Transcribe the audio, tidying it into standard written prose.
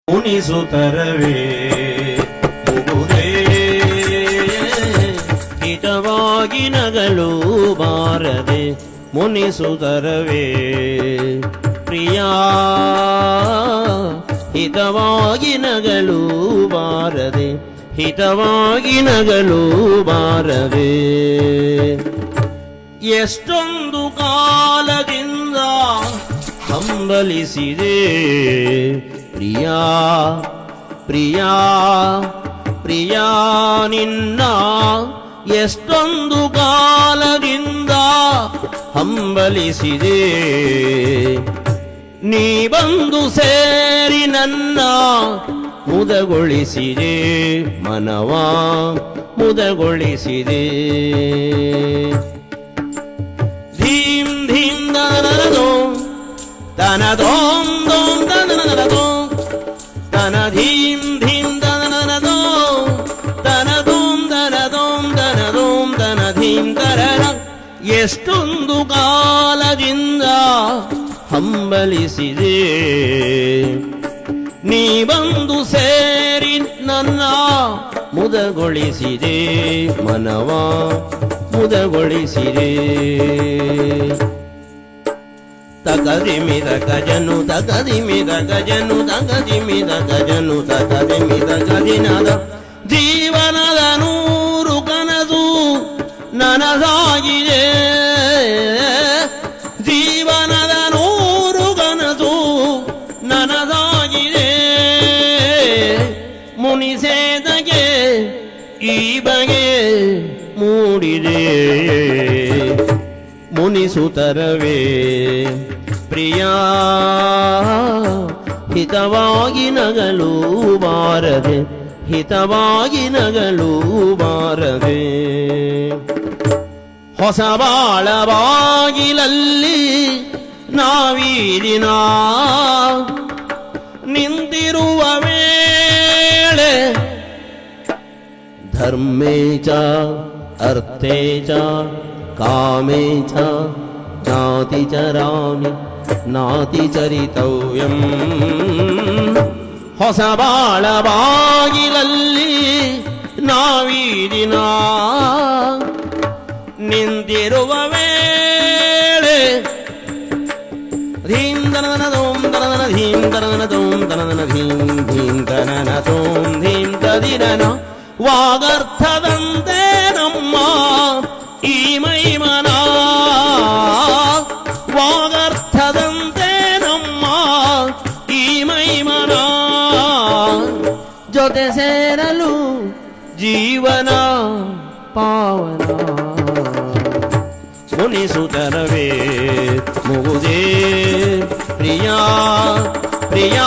ಮುನಿಸುತ್ತರವೇ ಮುಗುದೇ ಹಿತವಾಗಿ ನಗಲು ಬಾರದೆ ಮುನಿಸುತ್ತರವೇ ಪ್ರಿಯ ಹಿತವಾಗಿ ನಗಲು ಬಾರದೆ ಹಿತವಾಗಿ ನಗಲು ಬಾರದೆ ಎಷ್ಟೊಂದು ಕಾಲದಿಂದ ಹಂಬಲಿಸಿದೆ ಪ್ರಿಯ ಪ್ರಿಯ ಪ್ರಿಯ ನಿನ್ನ ಎಷ್ಟೊಂದು ಕಾಲದಿಂದ ಹಂಬಲಿಸಿದೆ ನೀ ಬಂದು ಸೇರಿ ನನ್ನ ಮುದಗೊಳಿಸಿದೆ ಮನವ ಮುದಗೊಳಿಸಿದೆ ಧೀಂ ಧೀಂ ದನದೋಂ ದನದೋಂ ದೋಂ ದನದೋಂ ದನ ಧೀಂ ಧೀಂ ದನದೋಂ ದನದೋಂ ದನದೋಂ ದನದೋಂ ದನ ಧೀಂ ದರನ ಎಷ್ಟೊಂದು ಕಾಲದಿಂದ ಹಂಬಲಿಸಿದೆ ನೀ ಬಂದು ಸೇರಿ ನನ್ನ ಮುದಗೊಳಿಸಿದೆ ಮನವ ಮುದಗೊಳಿಸಿದೆ ತಗದಿಮಿದ ಗಜನು ತಗದಿಮಿದ ಗಜನು ತಗದಿಮಿದ ಗಜನು ತಗದಿಮಿದ ಗದಿನದ ಜೀವನದ ನೂರು ಕನಸು ನನಸಾಗಿದೆ ಜೀವನದ ನೂರು ಕನಸು ನನಸಾಗಿದೆ ಮುನಿಸೇದಗೆ ಈ ಬಗೆ ಮೂಡಿದೆ ಮುನಿಸುತ್ತರವೇ ಪ್ರಿಯ ಹಿತವಾಗಿ ನಗಲು ಬಾರದೆ ಹಿತವಾಗಿ ನಗಲು ಬಾರದೆ ಹೊಸ ಬಾಳ ಬಾಗಿಲಲ್ಲಿ ನಾವೀದಿನ ನಿಂತಿರುವ ವೇಳೆ ಧರ್ಮೇ ಚ ಅರ್ಥೇ ಚ ಕಾಮೇ ಚ ನಾತಿ ಚರಾಮಿ ನಾತಿ ಚರಿತವ್ಯಂ ಹೊಸ ಬಾಳ ಬಾಗಿಲಲ್ಲಿ ನಾವೀದಿನ ನಿಂತಿರುವ ವೇಳೆ ಧೀಂ ದನದನ ದೋಂ ದನದನ ಧೀಂ ದನದನ ದೋಂ ದನದನ ಧೀಂ ಧೀಂ ದನನ ದೋಂ ಧೀಂ ದದಿನನ ವಾಗರ್ಥದಂತೆ ನಮ್ಮ ಈ ಮೈಮನ ವಾಗರ್ಥದಂತೆ ನಮ್ಮ ಈ ಮೈಮನ ಜೊತೆ ಸೇರಲು ಜೀವನ ಪಾವನ ಮುನಿಸುತ್ತರವೇ ಮುಗುದೇ ಪ್ರಿಯ ಪ್ರಿಯ